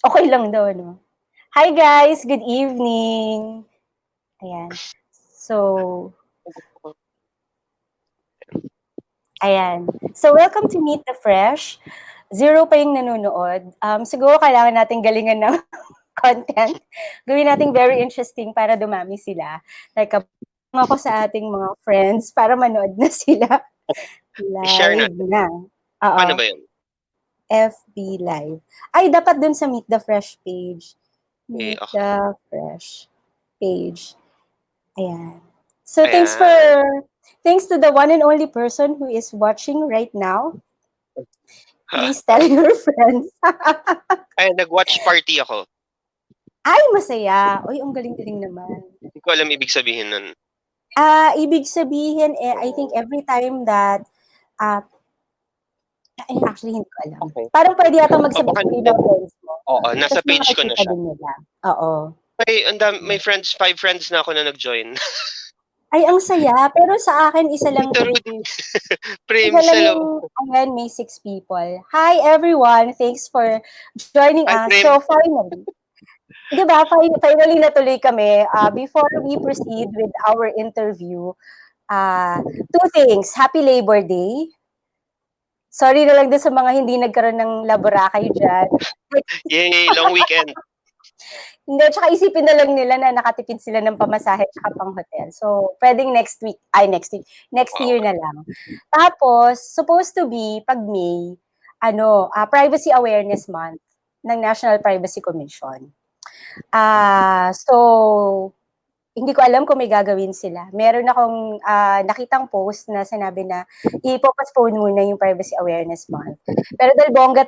Okay lang daw, no? Hi guys, good evening. Ayan. So, welcome to Meet the Fresh. Zero pa yung nanonood. Siguro kailangan natin galingan ng content. Gawin natin very interesting para dumami sila. Like, ako sa ating mga friends para manood na sila. I-share Live natin. na. Paano ba yun? FB Live. Ay, dapat dun sa Meet the Fresh page. Okay, Meet okay. the Fresh page. Ayan. So, Ayan. thanks to the one and only person who is watching right now. Please tell your friends. Ay, nag-watch party ako. Ay, masaya. Uy, ang galing-galing naman. Hindi ko alam ibig sabihin nun. Ibig sabihin, I think every time that, actually, hindi ko alam. Okay. Parang pwede yata magsabi ng friends mo. Oo, nasa Tapos page ko na makikita siya. din nila. Oo. May friends, 5 friends na ako na nag-join. Ay, ang saya. Pero sa akin, isa lang. Ito, Rudy. Prim, Isa lang hello. ayan, may 6 people. Hi, everyone. Thanks for joining Hi, us. Prim. So, finally, di ba, finally natuloy kami. Before we proceed with our interview, two things. Happy Labor Day. Sorry na lang din sa mga hindi nagkaroon ng laborakay dyan. Yay, long weekend. Hindi, tsaka isipin na lang nila na nakatipid sila ng pamasahe tsaka pang hotel. So, pwedeng next year na lang. Tapos, supposed to be, pag May, Privacy Awareness Month ng National Privacy Commission. So, hindi ko alam kung may gagawin sila. Meron akong nakitang post na sinabi na i-postpone muna yung Privacy Awareness Month. Pero dahil bongga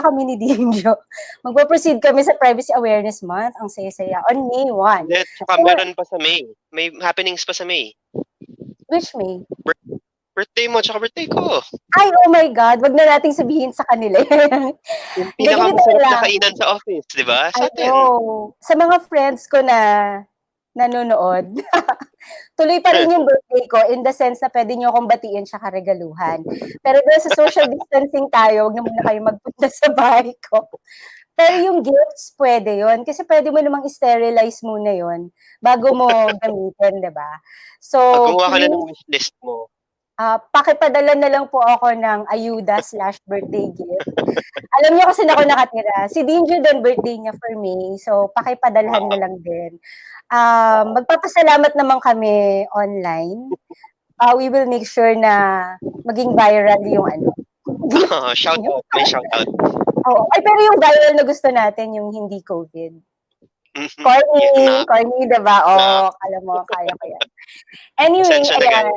kami ni Dinjo, magpo-proceed kami sa Privacy Awareness Month. Ang saya-saya. On May 1. Tsaka meron pa sa May. May happenings pa sa May. Which May? Birthday mo, tsaka birthday ko. Ay, oh my God. Wag na nating sabihin sa kanila. Yung pinakamasarap na kainan sa office, di ba? Sa atin. Sa mga friends ko na nanonood, tuloy pa rin yung birthday ko in the sense na pwede nyo akong batiin tsaka regaluhan. Pero dahil sa social distancing tayo, huwag na muna kayo magpunta sa bahay ko. Pero yung gifts, pwede yon kasi pwede mo namang sterilize muna yon bago mo gamitin, di ba? So, gumawa ka na ng wishlist mo. Pakipadala na lang po ako ng ayuda/birthday gift. Alam niyo kasi na ako nakatira. Si Dinjo din birthday niya for May. So, pakipadalhan na lang din. Magpapasalamat naman kami online. We will make sure na maging viral yung Shout out. May shout out. Ay, pero yung viral na gusto natin, yung hindi COVID. Corny, diba? Alam mo, kaya ko yan. Anyway, ayan.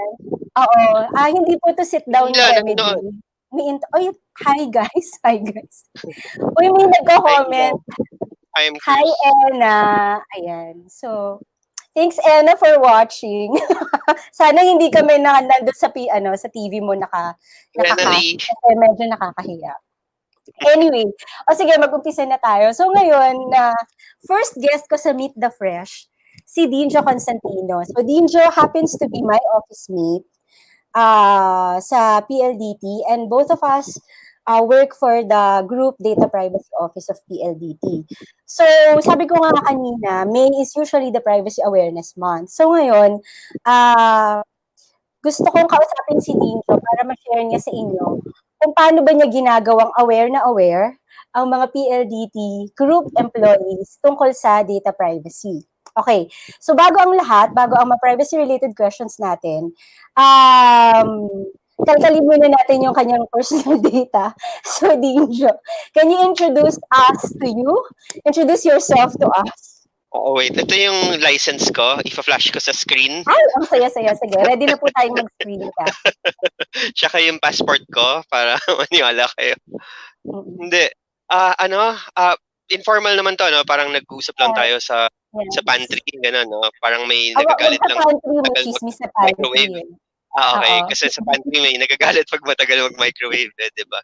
Hindi po to sit down remedy. Hi guys. Uy, may nagko-comment. Hi, Anna. Ayan. So, thanks, Anna, for watching. Sana hindi kami nandun sa TV mo kasi medyo nakakahiya. Anyway, sige, mag-umpisa na tayo. So ngayon, first guest ko sa Meet the Fresh, si Dinjo Constantino. So Dinjo happens to be my office mate sa PLDT, and both of us work for the Group Data Privacy Office of PLDT. So, sabi ko nga kanina, May is usually the Privacy Awareness Month. So ngayon, gusto kong kausapin si Dinjo para ma-share niya sa inyo kung paano ba niya ginagawang aware ang mga PLDT group employees tungkol sa data privacy. Okay, so bago ang mga privacy-related questions natin, kalkalin muna natin yung kanyang personal data. So, Dinjo, can you introduce yourself to us? Wait. Ito yung license ko. Ipa-flash ko sa screen. Ay, ang saya-saya. Sige, ready na po tayong mag-screen ka. Tsaka yung passport ko para maniwala kayo. Hindi. Informal naman to, no? Parang nag-uusap lang tayo sa pantry, gano'n, no? Parang may nagagalit lang. Sa pantry, okay. Kasi sa pantry may nagagalit pag matagal mag-microwave, di ba?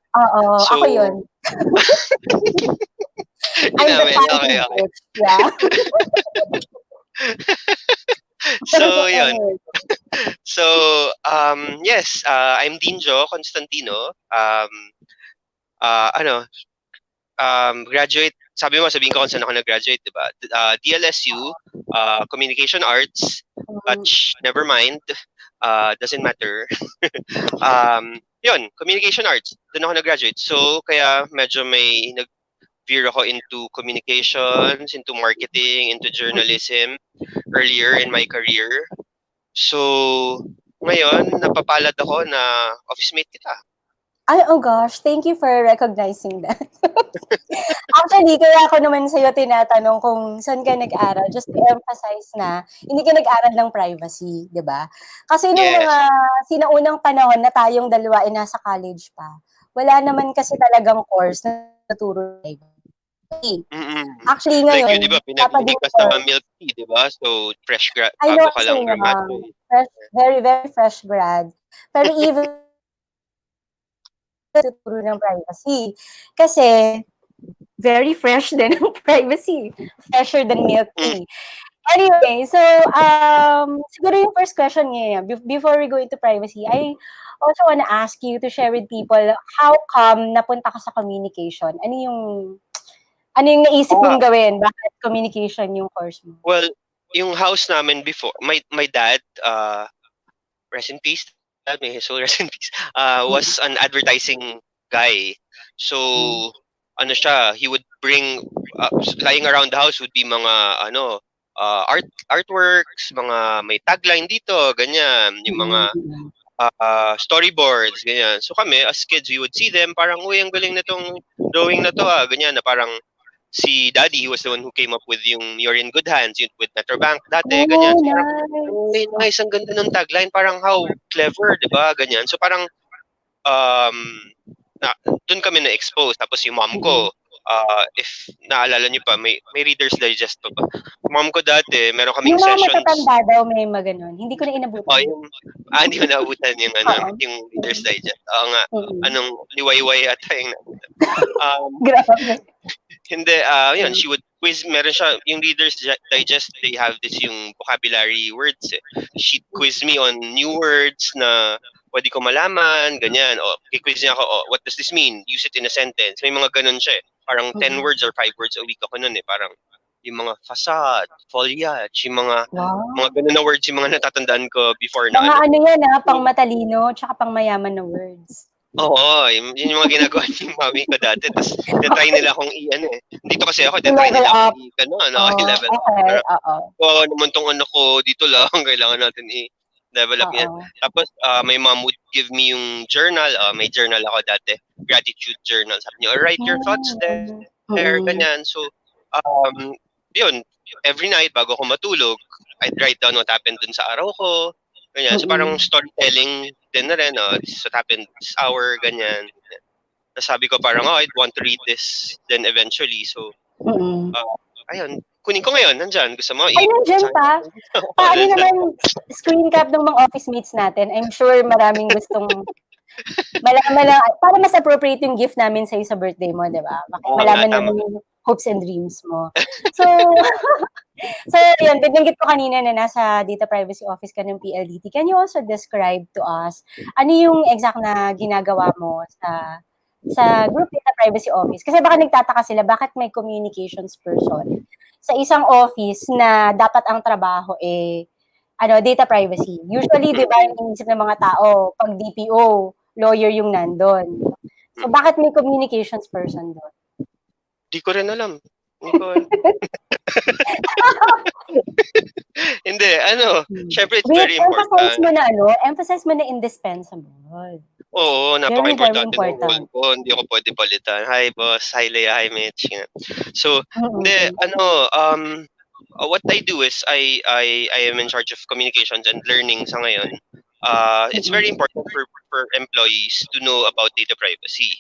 So, ako yun. Okay. Yeah. So, yun. So, yes, I'm Dinjo Constantino. Graduate sabihin ko kung saan ako nag-graduate, di ba? DLSU, Communication Arts, never mind, doesn't matter. Yun, Communication Arts, doon ako nag-graduate. So, kaya medyo may veer ako into communications, into marketing, into journalism earlier in my career. So, ngayon, napapalad ako na office mate kita. Ay, oh gosh, thank you for recognizing that. Actually, kaya ako naman sa'yo tinatanong kung saan ka nag-aral, just to emphasize na hindi ka nag-aral ng privacy, di ba? Kasi nung mga sinaunang panahon na tayong dalawa ay nasa college pa, wala naman kasi talagang course na naturo privacy. Actually, ngayon, like, di ba, pinag-take ka sa milk tea, di ba? So, fresh grad, bago ka lang graduate. Very, very fresh grad. Pero even tuturo ng privacy. Kasi, very fresh din ang privacy. Fresher than milk tea. Anyway, so, siguro yung first question ngayon, before we go into privacy, I also want to ask you to share with people how come napunta ka sa communication? Ano yung naisip mong gawin? Bakit communication yung course mo? Well, yung house namin before, my dad, rest in peace, may his soul rest in peace, was an advertising guy. So, ano siya, he would bring, lying around the house would be mga, artworks, mga may tagline dito, ganyan, yung mga storyboards, ganyan. So kami, as kids, we would see them, parang, uy, ang galing na tong drawing na to, ganyan, na parang, si Daddy, he was the one who came up with yung You're in Good Hands, yung with Metrobank dati, ganyan. So, parang, nice, ang ganda ng tagline, parang how clever, di ba, ganyan. So parang, doon kami na-expose. Tapos yung mom ko, if naalala niyo pa, may Reader's Digest pa ba? Mom ko dati, meron kaming sessions. Yung mga matatanda daw may maganon. Hindi ko na inabutan. Hindi ko naabutan yung, yung Reader's Digest. Nga, anong liwayway ata yung naabutan. Grabe. Hindi, yun, she would quiz, meron siya, yung Reader's Digest, they have this yung vocabulary words. She'd quiz me on new words na pwede ko malaman, ganyan. O, i-quiz niya ako, what does this mean? Use it in a sentence. May mga ganun siya. Parang 10 words or 5 words a week ako nun Parang yung mga facade, foliage, yung mga ganun na words, yung mga natatandaan ko before na mga ano yan pang matalino, tsaka pang mayaman na words. Oo, yun yung mga ginagawa ng mami ko dati. Tapos, try nila akong Dito kasi ako, try nila akong level up. Oo, naman tong anak ko, dito lang, kailangan natin level up yan. Tapos, my mom would give me yung journal. May journal ako dati. Gratitude journal. Sabi niyo, write your thoughts there. Ganyan. So, yun, every night, bago ako matulog, I'd write down what happened dun sa araw ko. Ganyan. So, parang storytelling din na rin. This is what happened this hour, ganyan. Tapos sabi ko parang, I'd want to read this then eventually. So, ayun. Kunin ko ngayon, nandyan. Gusto mo? Ay, nandyan pa? Paano naman screen cap ng mga office mates natin? I'm sure maraming gustong malaman para mas appropriate yung gift namin sa'yo sa birthday mo, di ba? Malaman namin yung hopes and dreams mo. So, yun, binanggit ko kanina na nasa data privacy office ka ng PLDT. Can you also describe to us, ano yung exact na ginagawa mo sa group data privacy office? Kasi baka nagtataka sila, bakit may communications person sa isang office na dapat ang trabaho data privacy. Usually, di ba, yung inisip ng mga tao, pag DPO, lawyer yung nandun. So, bakit may communications person doon? Di ko rin alam. Hindi, syempre it's very important. Emphasize mo na indispensable. Oo, napaka-importante ng role ko. Hindi ako pwede palitan. Hi, boss. Hi, Leia. Hi, Mitch. So, hindi, what I do is I am in charge of communications and learning sa ngayon. It's very important for employees to know about data privacy.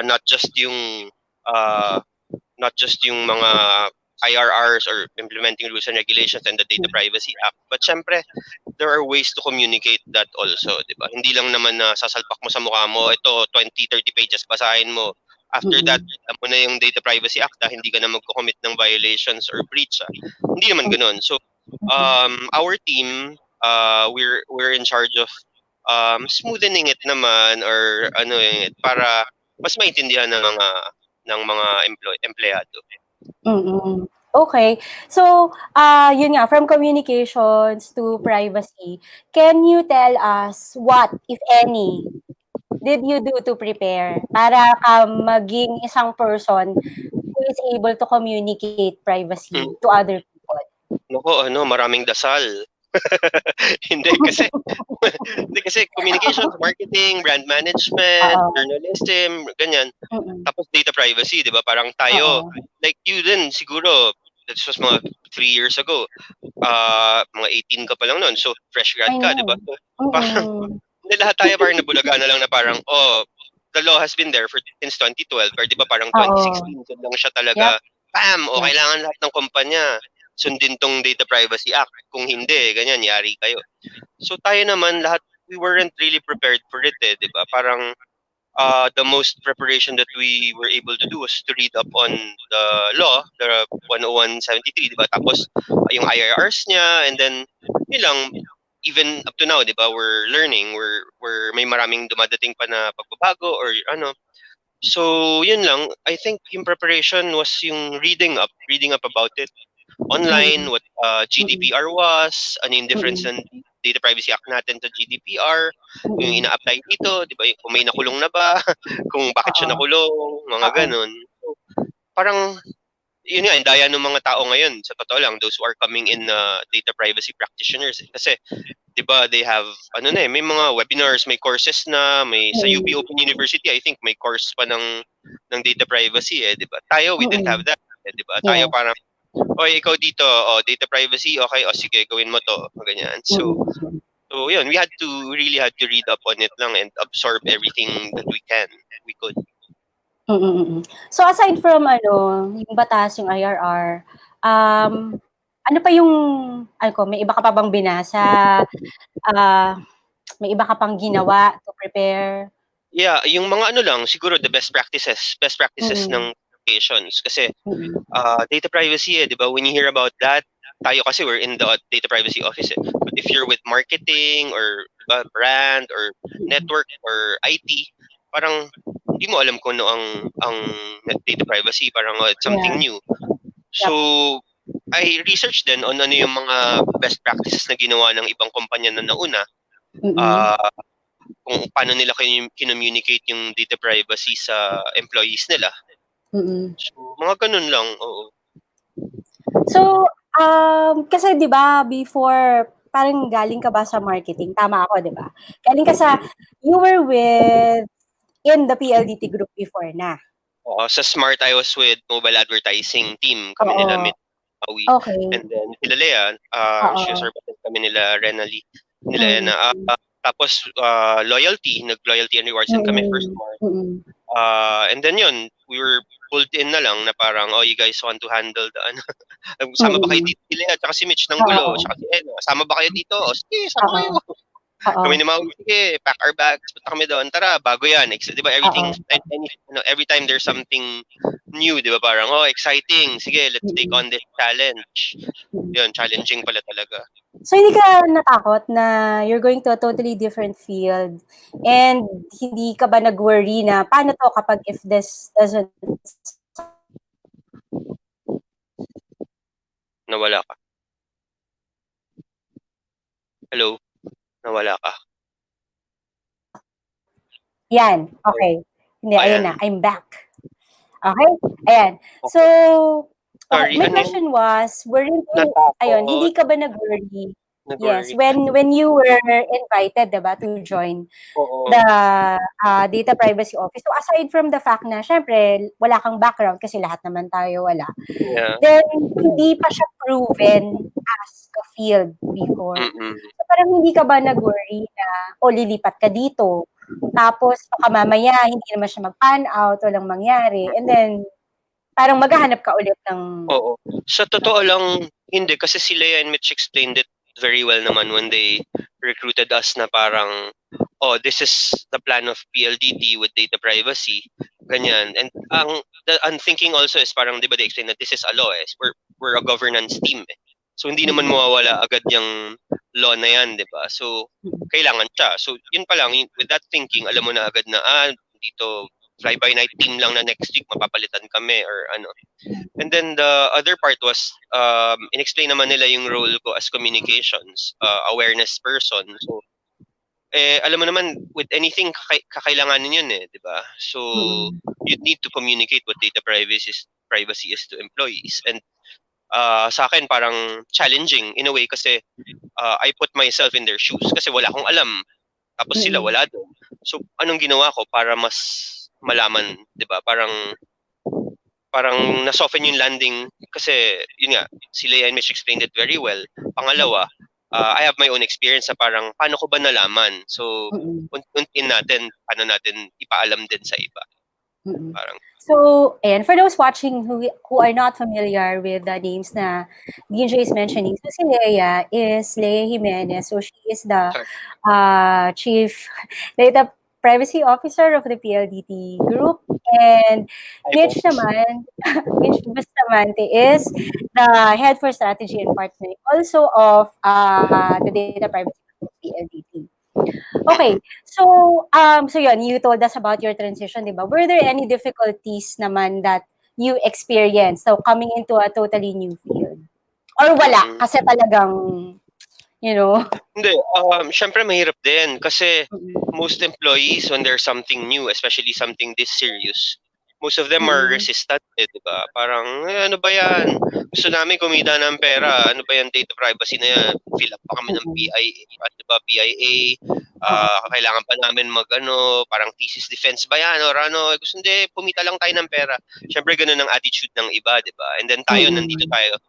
Not just yung mga IRRs or implementing rules and regulations and the Data Privacy Act. But syempre, there are ways to communicate that also, di ba? Hindi lang naman na sasalpak mo sa mukha mo, ito 20-30 pages basahin mo. After that, alam mo na yung Data Privacy Act, hindi ka na magko-commit ng violations or breach. Hindi naman ganoon. So, our team, we're in charge of smoothening it naman or para mas maintindihan ng mga empleyado. Okay. So, yun nga, from communications to privacy, can you tell us what, if any, did you do to prepare para maging isang person who is able to communicate privacy to other people? Naku, maraming dasal. Hindi kasi hindi kasi communications, marketing, brand management, Oo. journalism, ganyan. Tapos data privacy, 'di ba? Parang tayo, Oo. like you din siguro, this was mga 3 years ago. Mga 18 ka pa lang noon. So fresh grad I ka, 'di ba? know. So parang hindi lahat tayo parang nabulaga na lang na parang, the law has been there since 2012 or 'di ba parang Oo. 2016 dun lang siya talaga, Yep. bam, Yep. kailangan lahat ng kumpanya sundin tong Data Privacy Act. Kung hindi, ganyan, yari kayo. So tayo naman lahat, we weren't really prepared for it, 'di ba? Parang the most preparation that we were able to do was to read up on the law, the 10173, 'di ba? Tapos yung IRRs niya, and then yun lang, even up to now, 'di ba? We're learning, we're may maraming dumadating pa na pagbabago or ano. So, yun lang. I think yung preparation was yung reading up about it online, what GDPR was, ano yung difference ng Data Privacy Act natin to GDPR, yung ina-apply dito, di ba? Kung may nakulong na ba, kung bakit siya nakulong, mga ganun. So, parang, yun nga, daya ng mga tao ngayon, sa totoo lang, those who are coming in data privacy practitioners. Kasi, di ba, they have, may mga webinars, may courses na, may sa UP Open University, I think, may course pa ng data privacy, di ba? Tayo, we didn't have that, di ba? Tayo parang, oy, ikaw dito, data privacy, okay, sige, gawin mo to, ganyan. So yun, really had to read up on it lang and absorb everything that we could. So aside from yung batas, yung IRR, ano pa yung, may iba ka pa bang binasa? May iba ka pang ginawa to prepare? Yeah, yung mga lang, siguro the best practices ng communications. Kasi data privacy, di ba, when you hear about that, tayo kasi we're in the data privacy office. But if you're with marketing or brand or network or IT, parang hindi mo alam kung ano ang data privacy, parang it's something new. So, I researched din on ano yung mga best practices na ginawa ng ibang kumpanya na nauna. Kung paano nila kinommunicate yung data privacy sa employees nila. So, mga ganun lang, oo. So, kasi 'di ba before, parang galing ka ba sa marketing? Tama ako, 'di ba? Galing ka you were in the PLDT group before na? Oo, sa Smart I was with mobile advertising team, kami nila Oo. Awi. Okay. And then sila Lea, represent kami nila Renally, nila Ena. Tapos nag-loyalty and rewards din kami for Smart. And then yun, we were pulled in na lang na parang, you guys want to handle the sama ba kayo dito? Si Lea, tsaka si Mitch ng gulo, tsaka si Ena, sama ba kayo dito? Sige, sama kayo. Kami ni Maui, sige, pack our bags, punta kami doon, tara, bago yan. Di ba, every time there's something new, di ba, parang, exciting, sige, let's take on this challenge. Yun, challenging pala talaga. So, hindi ka natakot na you're going to a totally different field and hindi ka ba nag-worry na paano to kapag if this doesn't... Nawala ka. Hello? Nawala ka. Yan, okay. Hindi, ayan na, I'm back. Okay? Ayan. So, okay, my question was, hindi ka ba nag-worry? Yes, when you were invited, diba, to join the data privacy office. So aside from the fact na, syempre, wala kang background kasi lahat naman tayo wala. Yeah. Then, hindi pa siya proven as a field before. So parang hindi ka ba nag-worry na, lilipat ka dito, tapos baka mamaya hindi naman siya mag-pan out, walang mangyari, and then, parang maghahanap ka ulit ng... Oo. Sa totoo lang, hindi. Kasi si Lea and Mitch explained it very well naman when they recruited us na parang, this is the plan of PLDT with data privacy. Ganyan. And ang thinking also is parang, di ba, they explained that this is a law. We're a governance team. So, hindi naman mawawala agad yung law na yan, di ba? So, kailangan siya. So, yun pa lang, with that thinking, alam mo na agad na, dito fly-by-night team lang na next week mapapalitan kami or ano. And then the other part was inexplain naman nila yung role ko as communications awareness person. So alam mo naman with anything kakailanganin yun di ba? So you need to communicate what data privacy is to employees. And sa akin parang challenging in a way kasi I put myself in their shoes kasi wala akong alam. Tapos sila wala doon. So anong ginawa ko para mas malaman, 'di ba? Parang na-soften yung landing kasi yun nga, si Leia and Mitch explained it very well. Pangalawa, I have my own experience na parang paano ko ba nalaman? So untin natin, paano natin ipaalam din sa iba. Parang so, and for those watching who are not familiar with the names na Dinjo is mentioning, so si Leia is Leia Jimenez. So she is the Chief Data Privacy Officer of the PLDT Group. And Mitch naman, Mitch Bustamante is the Head for Strategy and Partnering also of the Data Privacy Group of PLDT. Okay. So, so yun, you told us about your transition, di ba? Were there any difficulties naman that you experienced so coming into a totally new field? Or wala? Kasi talagang, you know? Hindi. Syempre mahirap din kasi most employees when there's something new, especially something this serious, most of them are resistant, di ba? Parang, ano ba yan? Gusto namin kumita ng pera. Ano ba yan? Data privacy na yan. Fill up pa kami ng PIA. Di ba? PIA. Kailangan pa namin parang thesis defense ba yan? Or ano? Gusto hindi, pumita lang tayo ng pera. Siyempre, ganun ang attitude ng iba, di ba? And then tayo, nandito tayo.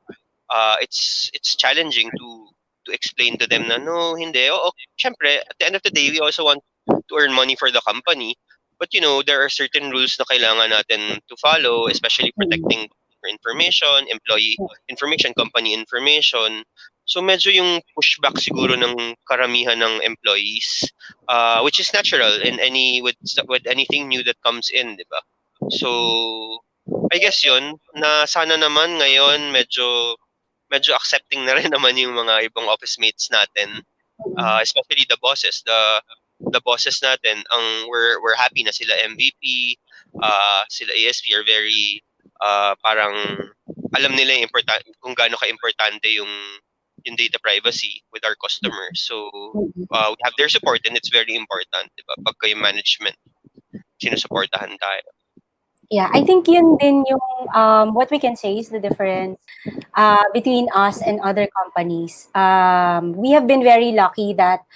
It's challenging to explain to them na no, hindi. Syempre, at the end of the day, we also want to earn money for the company. But there are certain rules na kailangan natin to follow, especially protecting information, employee information, company information. So medyo yung pushback siguro ng karamihan ng employees, which is natural in with anything new that comes in, di ba? So I guess yun na sana naman ngayon medyo accepting na rin naman yung mga ibang office mates natin, especially the bosses. The bosses natin, we're happy na sila MVP, sila ASP are very parang alam nila yung kung gaano ka-importante yung data privacy with our customers. So we have their support and it's very important, di ba? Pagka yung management sinusuportahan tayo. Yeah, I think yun din yung what we can say is the difference between us and other companies. We have been very lucky that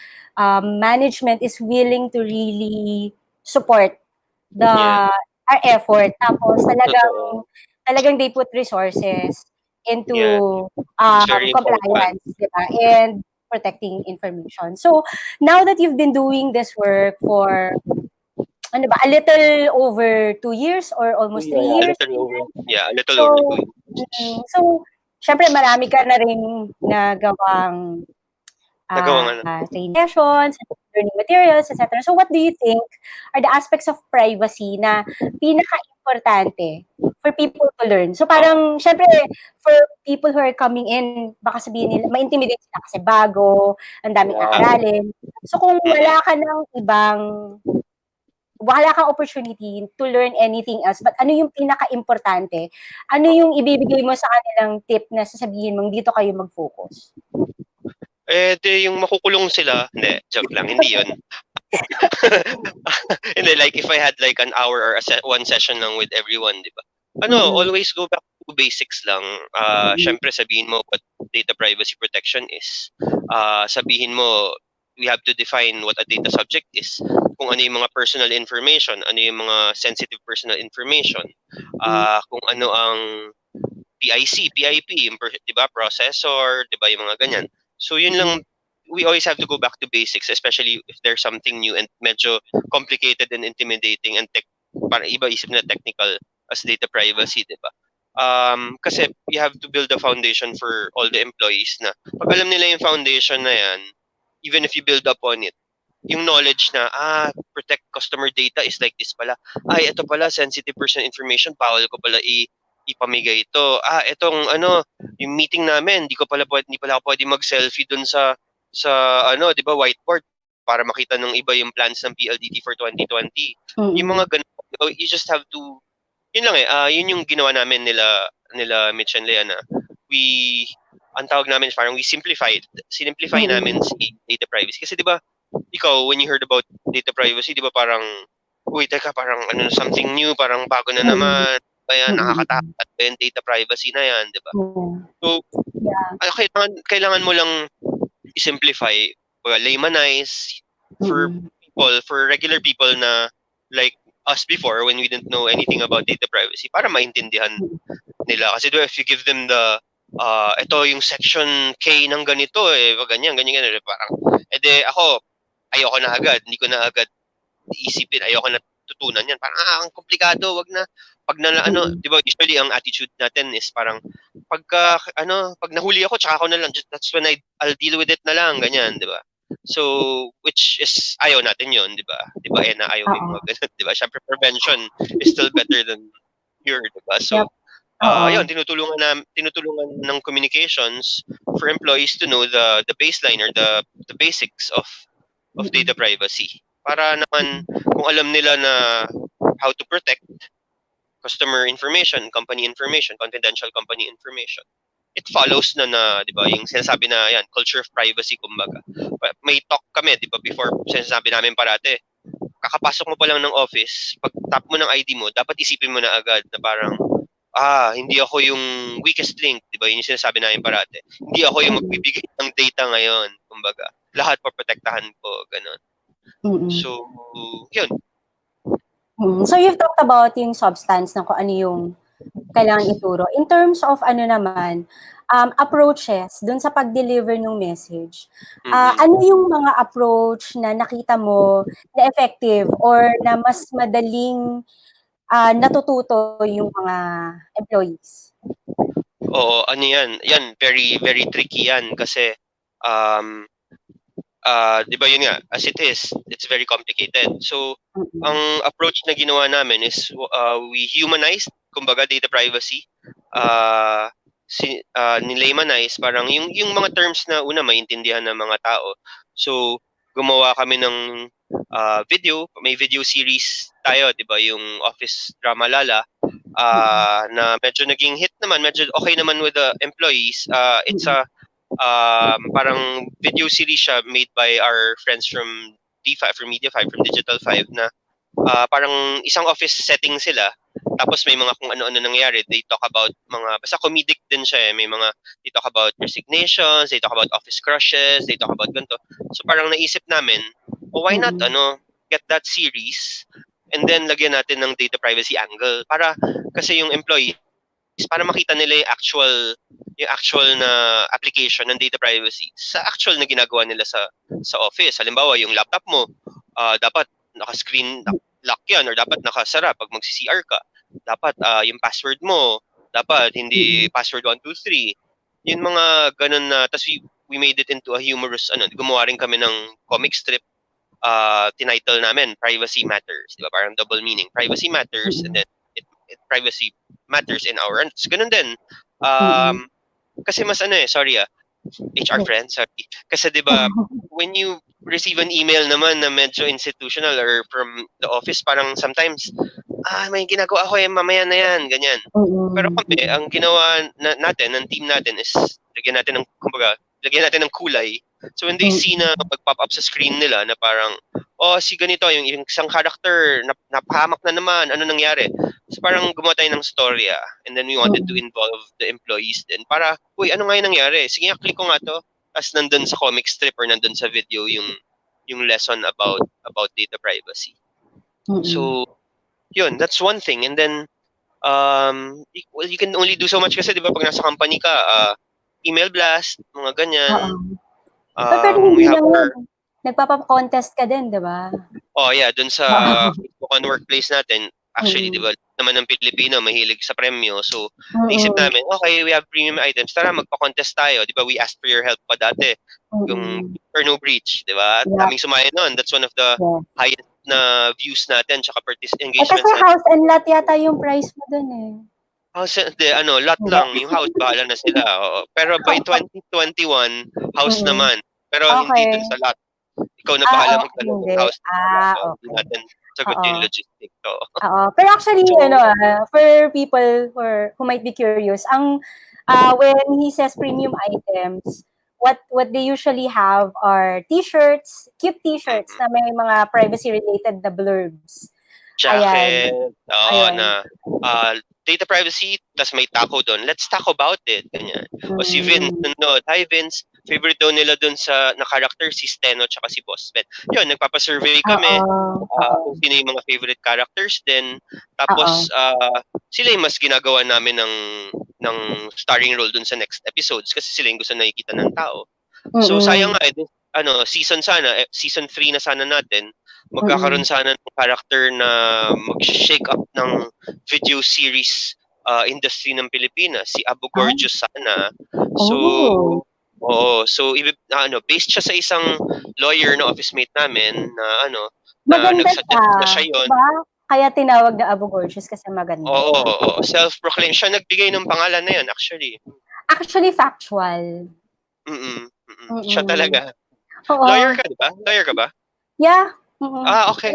management is willing to really support our effort. Tapos talagang they put resources into compliance, diba? And protecting information. So now that you've been doing this work for a little over 2 years or almost 3 years? A little over 2 years. So, syempre marami ka na rin nagawang training sessions, learning materials, etc. So what do you think are the aspects of privacy na pinaka-importante for people to learn? So parang, syempre, for people who are coming in, baka sabihin nila, ma-intimidate sila kasi bago, ang daming aaralin. So kung wala kang opportunity to learn anything else, but ano yung pinaka-importante? Ano yung ibibigay mo sa kanilang tip na sasabihin mong dito kayo mag-focus? Yung makukulong sila, hindi, joke lang, hindi yun. Hindi, like if I had like an hour or one session lang with everyone, di ba? Always go back to basics lang. Syempre sabihin mo what data privacy protection is. Sabihin mo, we have to define what a data subject is. Kung ano yung mga personal information, ano yung mga sensitive personal information, kung ano ang PIC, PIP, di ba, processor, di ba, yung mga ganyan. So yun lang, we always have to go back to basics, especially if there's something new and medyo complicated and intimidating and parang iba isip na technical as data privacy, di ba? Kasi you have to build a foundation for all the employees na pag alam nila yung foundation na yan, even if you build upon it, yung knowledge na, protect customer data is like this pala. Ito pala, sensitive personal information, bawal ko pala ipamigay ito. Itong yung meeting namin, hindi pala ako pwede mag-selfie dun sa di ba, whiteboard para makita ng iba yung plans ng PLDT for 2020. Yung mga ganun you just have to, yun lang yun yung ginawa namin nila Mitch and Lea na ang tawag namin parang we simplify namin si data privacy. Kasi di ba, ikaw, when you heard about data privacy, di ba parang, uy, teka, parang something new, parang bago na naman, kaya nakakatakot yung data privacy na yan, di ba? So, kailangan mo lang i-simplify, laymanize for regular people na like us before when we didn't know anything about data privacy para maintindihan nila. Kasi if you give them the ito yung section K ng ganito ganyan, parang ako ayoko na agad, hindi ko na agad iisipin, ayoko na tutunan yan. Parang ang komplikado, wag na. Pag di ba usually ang attitude natin is parang pag nahuli ako tsaka ako na lang, that's when I'll deal with it na lang, ganyan, di ba? So, which is, ayaw natin yun, di ba? Di ba, na ayaw yung mga ganun, di ba? Siyempre, prevention is still better than cure, di ba? So, yun, tinutulungan ng communications for employees to know the baseline or the basics of data privacy. Para naman, kung alam nila na how to protect customer information, company information, confidential company information, it follows na di ba, yung sinasabi na yan, culture of privacy, kumbaga. May talk kami, di ba, before, sinasabi namin parate, kakapasok mo pa lang ng office, pag tap mo ng ID mo, dapat isipin mo na agad na parang, hindi ako yung weakest link, di ba, yun yung sinasabi namin parate. Hindi ako yung magbibigay ng data ngayon, kumbaga. Lahat paprotektahan ko, ganun. So, yun. So, you've talked about yung substance ng kung ano yung kailangan ituro. In terms of approaches dun sa pag-deliver ng message, ano yung mga approach na nakita mo na effective or na mas madaling natututo yung mga employees? Oo, ano yan? Yan, very, very tricky yan kasi di ba yun nga, as it is, it's very complicated. So, ang approach na ginawa namin is we humanized, kumbaga, data privacy. Nilaymanize, parang yung mga terms na una maintindihan ng mga tao. So, gumawa kami ng video, may video series tayo, di ba, yung Office Drama Lala, na medyo naging hit naman, medyo okay naman with the employees. It's a parang video series siya made by our friends from D5, from Media 5, from Digital 5 na parang isang office setting sila. Tapos may mga kung ano-ano nangyari. They talk about basta comedic din siya May mga, they talk about resignations, they talk about office crushes, they talk about ganito. So parang naisip namin, why not get that series and then lagyan natin ng data privacy angle. Kasi yung employee, para makita nila yung actual na application ng data privacy sa actual na ginagawa nila sa office. Halimbawa, yung laptop mo, dapat naka-screen lock yan or dapat nakasara pag mag-CCR ka. Dapat yung password mo, dapat hindi password 123. Yung mga ganun na, tas we made it into a humorous, gumawa rin kami ng comic strip, tinitle namin, Privacy Matters. Diba? Parang double meaning. Privacy Matters and then privacy matters in our hands. Ganun din. Kasi mas HR friend, sorry. Kasi 'di ba, when you receive an email naman na medyo institutional or from the office, parang sometimes may ginagawa ako mamaya na yan, ganyan. Pero kami, ang ginawa natin, ng team natin is lagyan natin ng kulay. So when they see na mag-pop up sa screen nila na parang, si ganito, yung isang character, napahamak na naman, ano nangyari? So parang gumawa tayo ng storya and then we wanted to involve the employees din para, uy, ano nga yung nangyari? Sige nga, click ko nga to. Tapos nandun sa comic strip or nandun sa video yung lesson about data privacy. So, yun, that's one thing. And then, you can only do so much kasi, di ba, pag nasa company ka, email blast, mga ganyan. Pero hindi lang yun. Nagpapa-contest ka din, di ba? Oh, yeah. Dun sa Facebook on workplace natin, actually, di ba, naman ng Pilipino, mahilig sa premyo. So, naisip namin, okay, we have premium items. Tara, magpa-contest tayo. Di ba, we asked for your help pa dati. Yung or no breach, di ba? Daming sumaya nun. That's one of the highest na views natin, tsaka engagement natin. Kasi house and lot yata yung price mo dun House, lot lang. Yung house, bahala na sila. Oo. Pero by 2021, house naman. Pero hindi dun sa lot. Ikaw na bahala magtanong ng house. Okay. sagot yung logistic. Pero actually, for people who might be curious, when he says premium items, what they usually have are t-shirts, cute t-shirts na may mga privacy-related na blurbs. Jacket, na data privacy, tas may taco doon. Let's talk about it. Ganyan. O si Vince, hi Vince, favorite daw nila doon na character, si Steno tsaka si Boss Ben. Yun, nagpapasurvey kami kung sino yung mga favorite characters din. Tapos, sila yung mas ginagawa namin ng starring role doon sa next episodes kasi sila yung gusto nakikita ng tao. So, sayang nga, season 3 na sana natin, magkakaroon sana ng character na mag-shake up ng video series industry ng Pilipinas, si Abu Gorgeous sana. So, based siya sa isang lawyer na office mate namin na maganda nagsuggest na siya yun. Diba? Kaya tinawag na Abu Gorgeous kasi maganda. Oo, self-proclaimed. Siya nagbigay ng pangalan na yun, actually. Actually, factual. Siya talaga. Oo. Lawyer ka, diba? Lawyer ka ba? Yeah. Okay.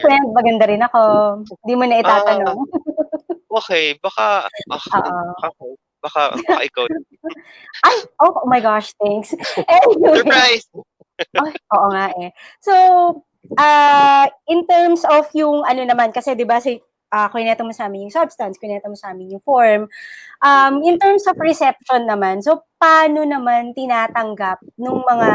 Friend, maganda rin ako. Hindi mo na itatanong. Okay, baka ikaw. Ay, oh my gosh, thanks. Anyway. Surprise! Oo nga eh. So, in terms of yung naman, kasi diba kwento mo sa amin yung substance, kwento mo sa amin yung form. In terms of reception naman, so paano naman tinatanggap nung mga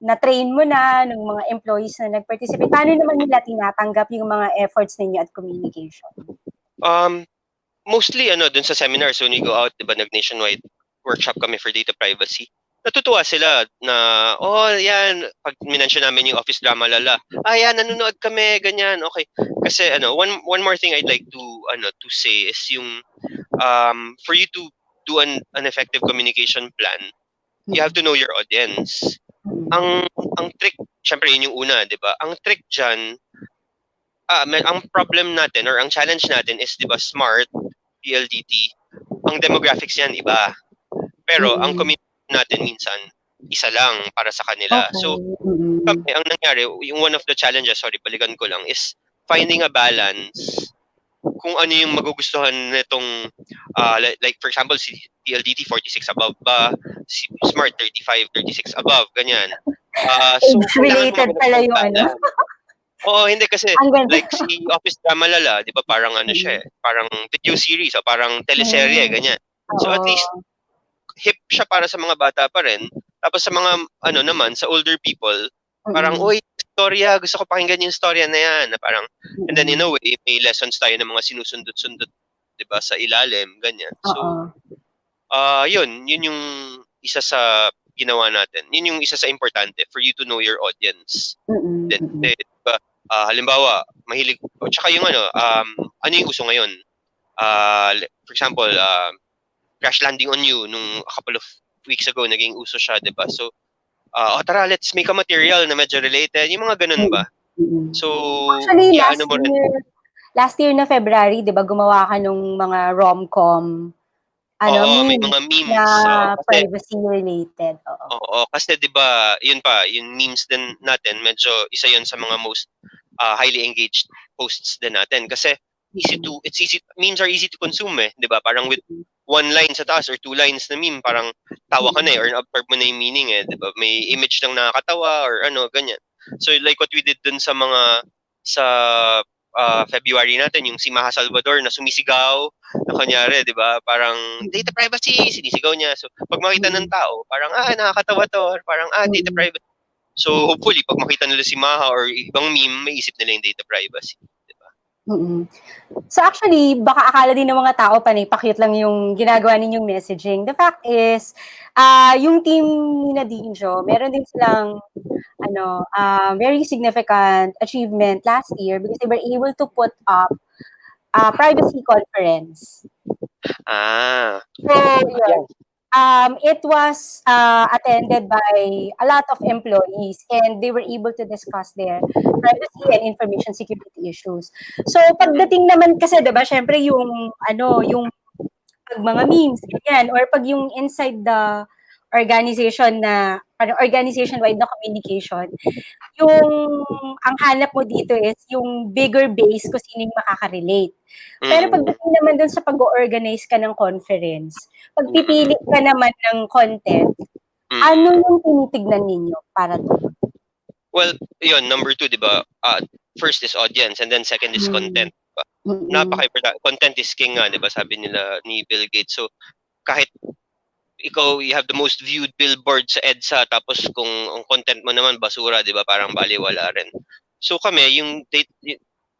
na-train mo na, ng mga employees na nag-participate, paano naman nila tinatanggap yung mga efforts ninyo at communication? Mostly, dun sa seminars, when we go out, diba, nag-nationwide workshop kami for data privacy. Natutuwa sila na, yan, pag minensyon namin yung office drama lala, yan, nanonood kami, ganyan, okay. Kasi, one more thing I'd like to say is yung, for you to do an effective communication plan, you have to know your audience. Ang trick, syempre yun yung una, di ba? Ang trick dyan, ang problem natin or ang challenge natin is, di ba, smart, PLDT, ang demographics yan iba. Pero ang community natin minsan, isa lang para sa kanila. Okay. So, ang nangyari, yung one of the challenges, balikan ko lang, is finding a balance kung ano yung magugustuhan nitong like for example si PLDT 46 above ba, si Smart 35, 36 above, ganyan. So related pala yung Oo, hindi kasi like si Office Drama Lala, 'di ba, parang siya, parang video series o parang teleserye, ganyan. So at least hip siya para sa mga bata pa rin. Tapos sa mga naman sa older people, parang storya, gusto ko pakinggan yung storya na yan, na parang, and then in a way, may lessons tayo ng mga sinusundot-sundot, diba, sa ilalim, ganyan. So, yun yung isa sa ginawa natin. Yun yung isa sa importante, for you to know your audience. Then, diba, halimbawa, mahilig, tsaka yung ano yung uso ngayon? For example, Crash Landing on You, nung a couple of weeks ago, naging uso siya, diba? So, tara, let's make a material na medyo related. Yung mga ganun ba? So, actually, last year na February, di ba, gumawa ka nung mga rom-com, may mga memes. na privacy-related. Oo, kasi di ba, yun memes din natin, medyo isa yun sa mga most highly engaged posts din natin. Kasi, memes are easy to consume di ba? Parang with one line sa taas or two lines na meme, parang tawa ka na or absorb mo na yung meaning di ba? May image lang nakakatawa or ganyan. So like what we did dun sa February natin, yung si Maha Salvador na sumisigaw na kunyari, di ba? Parang data privacy, sinisigaw niya. So pag makita ng tao, parang nakakatawa to, or parang data privacy. So hopefully pag makita nila si Maha or ibang meme, may isip nila yung data privacy. So actually, baka akala din ng mga tao panay-pakit lang yung ginagawa ninyong messaging. The fact is, yung team ni Dinjo, meron din silang very significant achievement last year because they were able to put up a privacy conference. So, yun. It was attended by a lot of employees and they were able to discuss their privacy and information security issues. So, pagdating naman kasi, diba, syempre yung pag mga memes, ganyan, or pag yung inside the organization na, organization-wide na communication, yung ang hanap mo dito is yung bigger base kung sino yung makaka-relate. Pero pagdating naman dun sa pag-organize ka ng conference, pagpipili ka naman ng content, ano yung tinitignan ninyo para doon? Well, yun, number 2, di ba? First is audience and then second is content. Diba? Napaka-important. Content is king nga, di ba? Sabi nila ni Bill Gates. So, kahit ikaw, you have the most viewed billboard sa EDSA, tapos kung ang content mo naman basura, di ba? Parang baliwala rin. So kami,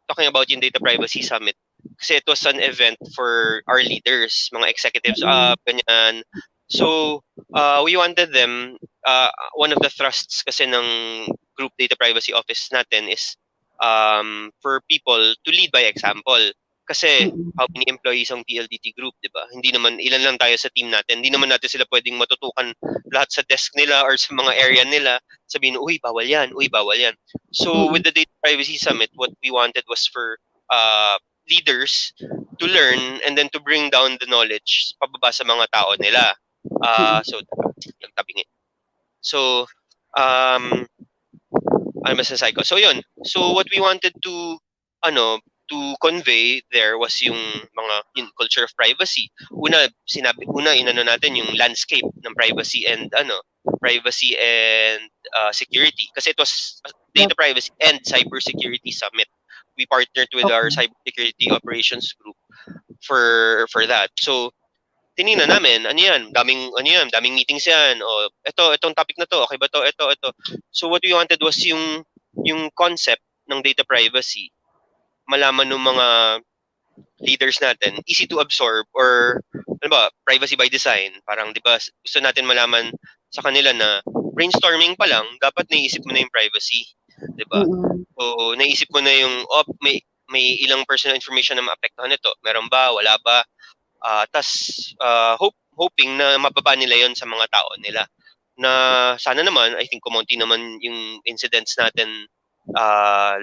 talking about yung Data Privacy Summit, kasi it was an event for our leaders, mga executives up, ganyan. So, we wanted them, one of the thrusts kasi ng Group Data Privacy Office natin is for people to lead by example. Kasi how many employees ang PLDT Group, di ba? Hindi naman, ilan lang tayo sa team natin. Hindi naman natin sila pwedeng matutukan lahat sa desk nila or sa mga area nila. Sabihin, uy, bawal yan, uy, bawal yan. So, with the Data Privacy Summit, what we wanted was for leaders to learn and then to bring down the knowledge pababa sa mga tao nila. So, yung tabingin. So, ano masasabi ko? So, yun. So, what we wanted to, to convey there was yung culture of privacy. Una inano natin yung landscape ng privacy and security, kasi it was Data Privacy and Cybersecurity Summit. We partnered with our cybersecurity operations group for that. So tiningnan namin, daming meetings yan. O itong topic na to, okay ba to? Ito. So what we wanted was yung concept ng data privacy malaman ng mga leaders natin, easy to absorb, or ano ba, privacy by design. Parang 'di ba, gusto natin malaman sa kanila na brainstorming pa lang, dapat naisip mo na yung privacy, 'di ba? So naisip mo na yung may ilang personal information na maapektuhan nito. Meron ba, wala ba? Hoping na mababa nila 'yon sa mga tao nila. Na sana naman, I think kumonti naman yung incidents natin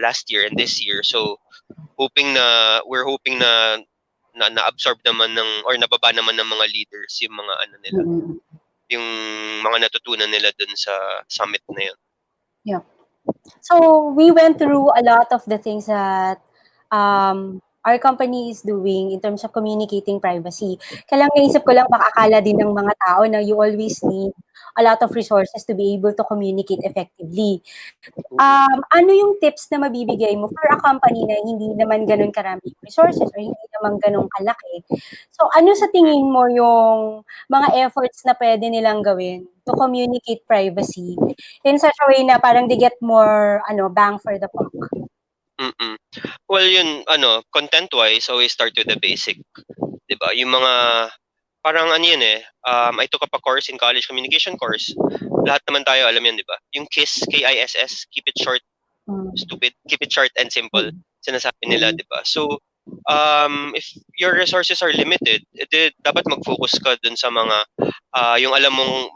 last year and this year. So we're hoping na na-absorb naman or nababa naman ng mga leaders yung mga nila. Yung mga natutunan nila dun sa summit na yun. Yeah. So we went through a lot of the things that our company is doing in terms of communicating privacy. Kaya lang naisip ko lang, baka akala din ng mga tao na you always need a lot of resources to be able to communicate effectively. Ano yung tips na mabibigay mo for a company na hindi naman ganun karami resources or hindi naman ganun kalaki? So ano sa tingin mo yung mga efforts na pwede nilang gawin to communicate privacy in such a way na parang they get more bang for the buck? Well, yun, content-wise, always start with the basic. Diba? Yung mga, parang I took up a course in college, communication course. Lahat naman tayo alam yan, diba? Yung KISS, K-I-S-S, keep it short, stupid, keep it short and simple. Sinasabi nila, diba? So, if your resources are limited, dapat mag-focus ka dun sa mga, yung alam mong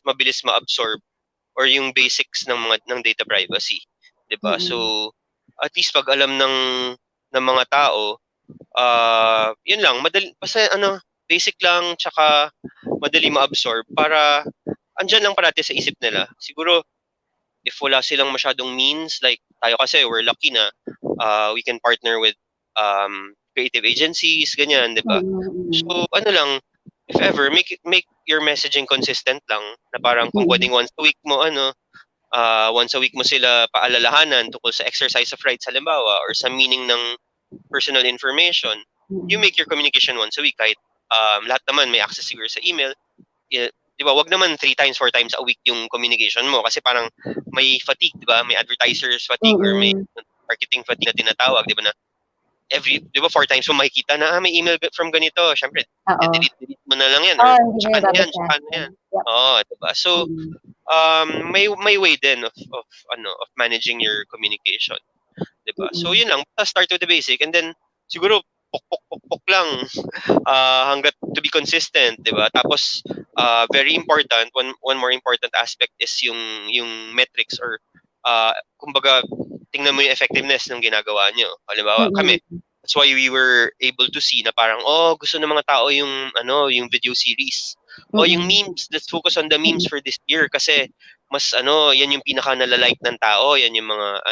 mabilis ma-absorb or yung basics ng data privacy. Diba? So, at least pag alam ng mga tao, yun lang, basta basic lang, tsaka madali ma-absorb para andyan lang parati sa isip nila. Siguro, if wala silang masyadong means, like tayo kasi, we're lucky na we can partner with creative agencies, ganyan, di ba? So, lang, if ever, make your messaging consistent lang, na parang kung pwedeng once a week mo, once a week mo sila paalalahanan tungkol sa exercise of rights halimbawa or sa meaning ng personal information, you make your communication once a week kahit lahat naman may access siguro sa email. Di ba, wag naman 3 times, 4 times a week yung communication mo kasi parang may fatigue, di ba? May advertisers fatigue or may marketing fatigue na tinatawag, di ba, na di ba 4 times mo makikita na may email from ganito, syempre delete mo na lang yan or tsaka na yan. Di ba? So may way din of managing your communication, 'di ba? So yun lang, start with the basic and then siguro pok lang hangga't to be consistent, 'di ba? Tapos very important, one more important aspect is yung metrics or kumbaga tingnan mo yung effectiveness ng ginagawa niyo. Halimbawa, kami, that's why we were able to see na parang gusto ng mga tao yung video series. yung memes, let's focus on the memes for this year kasi mas yan yung pinaka nalalike ng tao, yan yung mga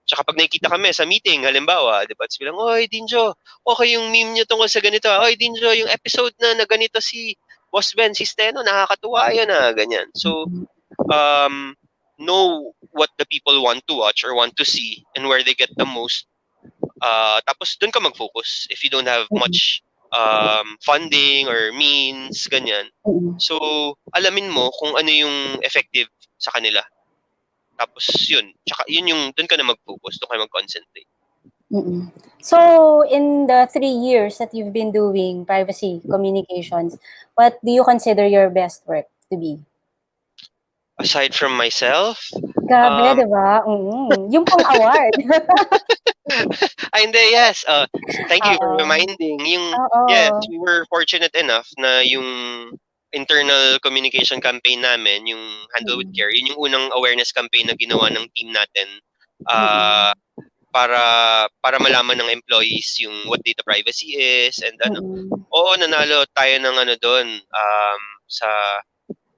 Tsaka pag nakikita kami sa meeting, halimbawa, di ba, bilang, oy, Dinjo, okay yung meme nyo tungkol sa ganito. Oy, Dinjo, yung episode na ganito si Boss Ben, si Steno, nakakatuwa yan ganyan. So, know what the people want to watch or want to see and where they get the most. Tapos dun ka mag-focus if you don't have much funding or means, ganyan. So, alamin mo kung ano yung effective sa kanila. Tapos yun, tsaka yun yung dun ka na mag-focus, dun ka mag-concentrate. So, in the 3 years that you've been doing privacy communications, what do you consider your best work to be? Aside from myself? Grabe, diba? Yung pang award. Hindi, yes. Thank you for reminding. Yes, we were fortunate enough na yung internal communication campaign namin, yung Handle with Care, yun yung unang awareness campaign na ginawa ng team natin para malaman ng employees yung what data privacy is and nanalo tayo ng doon sa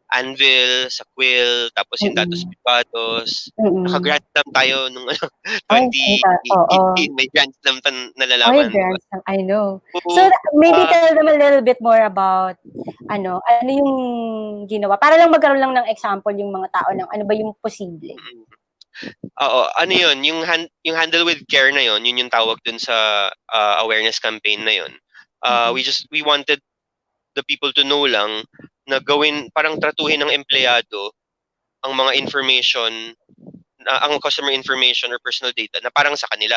Anvil, sa Quill, tapos yung Datos Privados. Naka-grant slam tayo nung 2018, may grant slam pa nalalaman. Grant slam, I know. So maybe tell them a little bit more about ano yung ginawa. Para lang magkaroon lang ng example yung mga tao ng ano ba yung posible. Ano yun, yung Handle with Care na yun yung tawag dun sa awareness campaign na yun. We wanted the people to know lang na gawin, parang tratuhin ng empleyado ang mga information, ang customer information or personal data na parang sa kanila.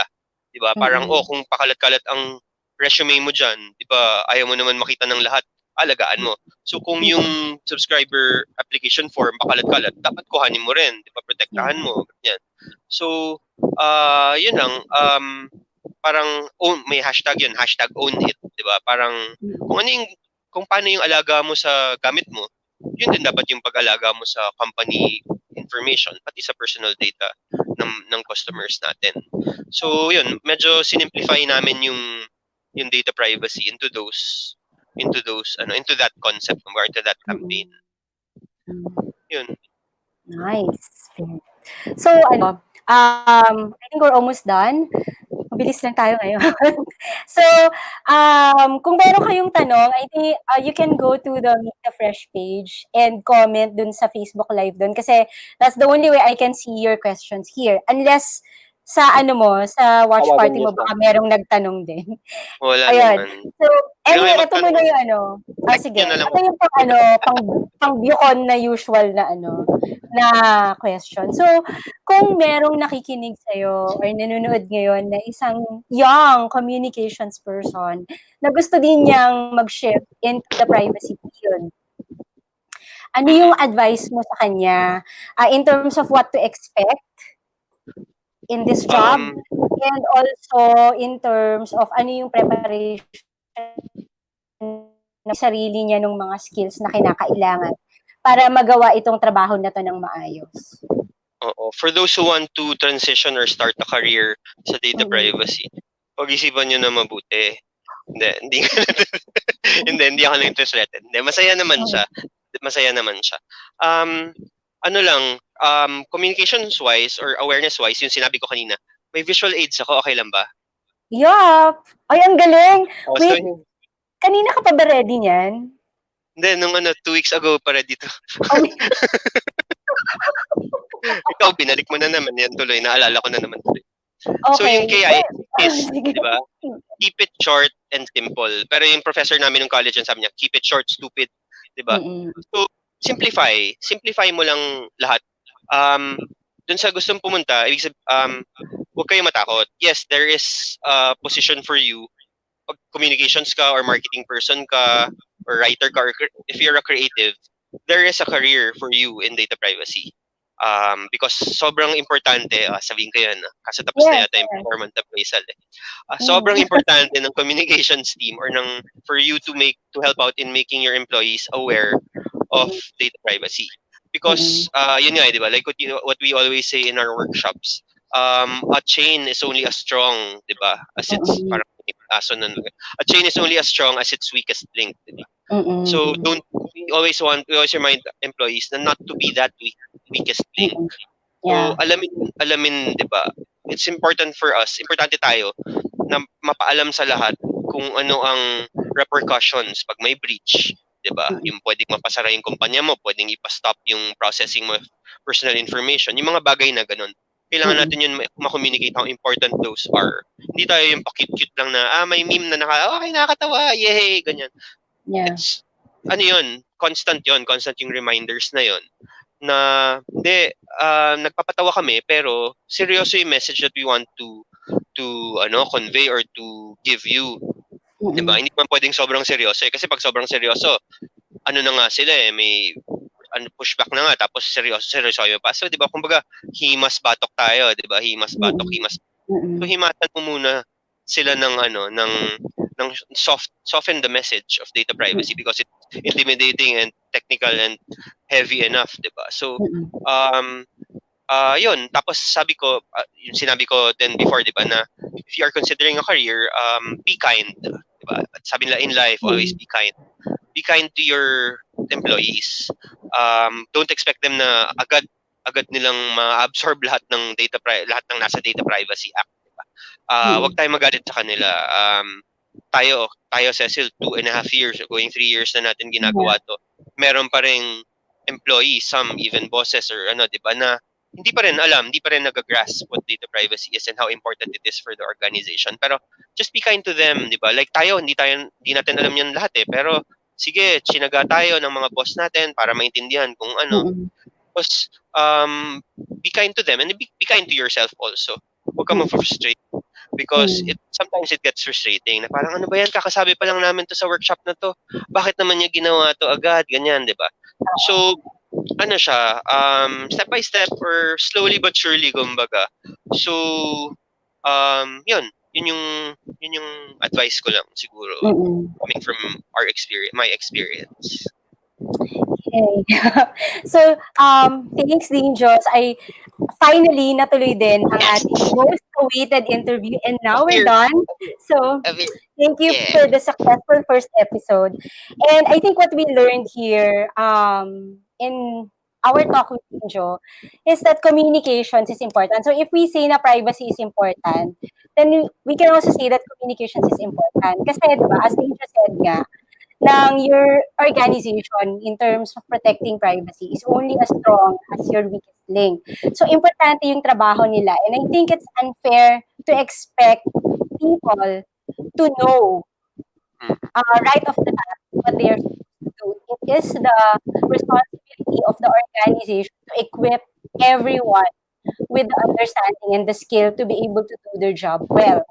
Diba? Parang, kung pakalat-kalat ang resume mo dyan, diba, ayaw mo naman makita ng lahat, alagaan mo. So, kung yung subscriber application form pakalat-kalat, dapat kuhanin mo rin, diba, protektahan mo. Ganyan. So, yun lang, parang, may hashtag yun, hashtag own it, diba? Parang, kung paano yung alaga mo sa gamit mo, yun din dapat yung pag-alaga mo sa company information, pati sa personal data ng customers natin. So, yun, medyo sinimplify namin yung data privacy into that concept or into that campaign. Yun. Nice. So, I think we're almost done. Mabilis lang tayo ngayon. So, kung meron kayong tanong, I think you can go to the Meet the Fresh page and comment dun sa Facebook Live dun kasi that's the only way I can see your questions here. Unless sa sa watch party mo baka merong nagtanong din. Wala naman. So, anyway, ito muna yung sige. Ito yung pang Bucon na usual na na question. So, kung merong nakikinig sa'yo or nanonood ngayon na isang young communications person na gusto din niyang mag-shift into the privacy field, ano yung advice mo sa kanya in terms of what to expect in this job and also in terms of ano yung preparation ng sarili niya ng mga skills na kinakailangan para magawa itong trabaho na to ng maayos? For those who want to transition or start a career sa data privacy, pag-isipan nyo na mabuti. Hindi ako nag-threaten. Masaya naman siya. Communications-wise or awareness-wise, yung sinabi ko kanina, may visual aids ako, okay lang ba? Yeah. Ay, ang galing. Wait, kanina ka pa ba ready niyan? Hindi, nung 2 weeks ago para dito. Ikaw, binalik mo na naman yan tuloy. Naalala ko na naman tuloy. Okay. So, yung KI is, di ba? Keep it short and simple. Pero yung professor namin ng college, sabi niya, keep it short, stupid. Di ba? So, simplify. Simplify mo lang lahat. Dun sa gustong pumunta, huwag kayo matakot. Yes, there is a position for you. Pag communications ka or marketing person ka or writer ka or if you're a creative, there is a career for you in data privacy. Because sobrang importante, sabihin ko yan, kasi tapos na yata yung performance appraisal. Sobrang importante ng communications team or for you to help out in making your employees aware of data privacy. Because, yun nga, di ba? Like what we always say in our workshops, a chain is only as strong, di ba? As its, parang a chain is only as strong as its weakest link, di ba? So we always remind employees na not to be that weakest link. So alamin 'di ba? It's important for us, importante tayo na mapaalam sa lahat kung ano ang repercussions pag may breach, 'di ba? Yung pwedeng mapasara yung kumpanya mo, pwedeng ipa-stop yung processing mo personal information, yung mga bagay na ganun. Kailangan natin yun ma-communicate how important those are. Hindi tayo yung pa-cute-cute lang na may meme na okay, nakakatawa, yay, ganyan. It's constant yung reminders na yun na hindi nagpapatawa kami pero seryoso yung message that we want to convey or to give you. Diba? Hindi man pwedeng sobrang seryoso kasi pag sobrang seryoso na nga sila may pushback na nga tapos seryoso pa. So 'di ba kumbaga himas batok tayo, 'di ba? Himas batok. So himatan mo muna sila ng soften the message of data privacy because it's intimidating and technical and heavy enough, 'di ba? So yun, tapos sabi ko yung sinabi ko then before, 'di ba, na if you are considering a career, be kind, 'di ba? At sabi nila in life always be kind. Be kind to your employees. Don't expect them na agad nilang ma-absorb lahat ng lahat ng nasa Data Privacy Act, diba? Wag tayong magalit sa kanila. Tayo Cecil, 2.5 years, going 3 years na natin ginagawa to. Meron pa ring employees, some even bosses or diba, na hindi pa rin nag-grasp what data privacy is and how important it is for the organization. Pero just be kind to them, diba? Like tayo, hindi natin alam yan lahat pero sige, chinaga tayo ng mga boss natin para maintindihan kung Tapos, be kind to them and be kind to yourself also. Huwag ka ma-frustrate because sometimes it gets frustrating na parang ano ba yan, kakasabi pa lang namin to sa workshop na to. Bakit naman niya ginawa to agad? Ganyan, di ba? So, siya, step by step or slowly but surely, kumbaga. So, yun yung advice ko lang siguro coming from my experience. Okay. So, thanks Dinjo. Finally natuloy din ang ating most awaited interview and now we're done. So, thank you for the successful first episode. And I think what we learned here in our talk with Dinjo is that communications is important. So if we say na privacy is important, then we can also say that communications is important. Kasi, diba, as Dinjo said nga, ng your organization in terms of protecting privacy is only as strong as your weakest link. So, importante yung trabaho nila. And I think it's unfair to expect people to know right off the bat what they are supposed to do. It is the responsibility of the organization to equip everyone with the understanding and the skill to be able to do their job well.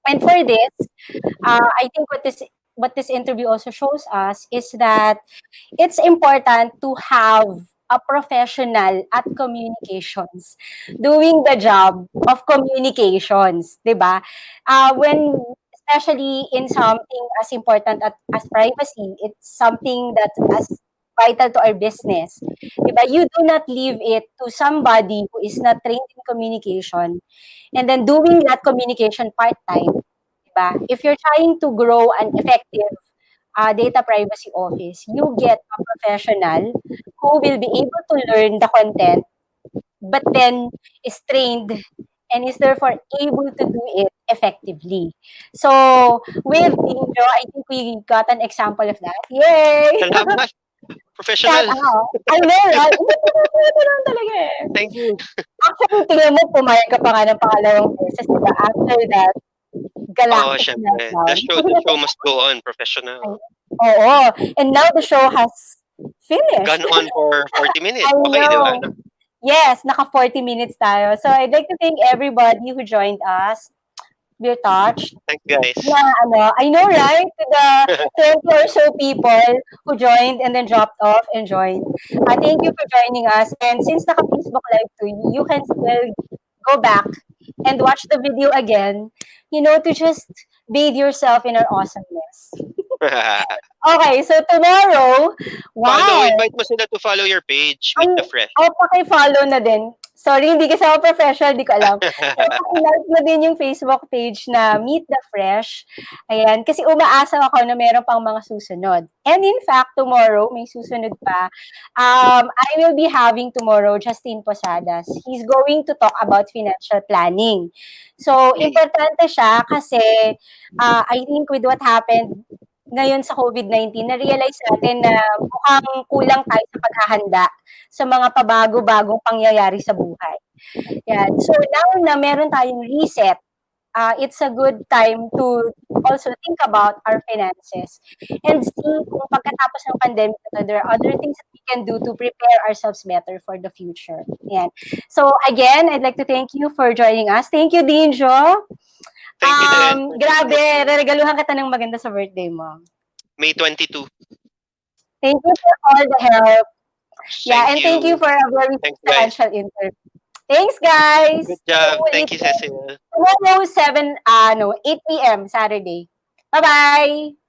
And for this, I think what this interview also shows us is that it's important to have a professional at communications doing the job of communications, diba? When especially in something as important as privacy, it's something that's as vital to our business. Diba? You do not leave it to somebody who is not trained in communication and then doing that communication part-time. Diba? If you're trying to grow an effective data privacy office, you get a professional who will be able to learn the content, but then is trained and is therefore able to do it effectively. So, with Dinjo, I think we got an example of that. Yay! Salamat! Professional! I know, right? Ito lang talaga eh. Thank you. Actually, tingnan mo, pumayag ka pa nga ng pangalawang beses, diba? After that, galactic meltdown. The show must go on, professional. Oo. And now the show has finished. Gone on for 40 minutes. I okay, know. diba? Yes, naka 40 minutes tayo. So I'd like to thank everybody who joined us. We're touched. Thanks, guys. I know, right? To the 20 or so people who joined and then dropped off and joined. Thank you for joining us. And since naka-Facebook Live too, you can still go back and watch the video again, to just bathe yourself in our awesomeness. Okay, so tomorrow, wow. Invite mo sila to follow your page with the fresh. Paki-follow na din. Sorry, hindi kasi ako professional, di ko alam. Pero like mo din yung Facebook page na Meet the Fresh. Ayan, kasi umaasa ako na meron pang mga susunod. And in fact, tomorrow, may susunod pa. I will be having tomorrow Justin Posadas. He's going to talk about financial planning. So, importante siya kasi I think with what happened ngayon sa COVID-19, na-realize natin na mukhang kulang tayo sa paghahanda sa mga pabago-bagong pangyayari sa buhay. Yan. So now na meron tayong reset, it's a good time to also think about our finances and see kung pagkatapos ng pandemic there are other things that we can do to prepare ourselves better for the future. Yan. So again, I'd like to thank you for joining us. Thank you, Dinjo. Thank you din. Grabe, reregaluhan kita ng maganda sa birthday mo. May 22. Thank you for all the help. Thank you for a very substantial interview. Thanks, guys. Good job. Thank you, Cecil. Tomorrow, 8 p.m. Saturday. Bye-bye.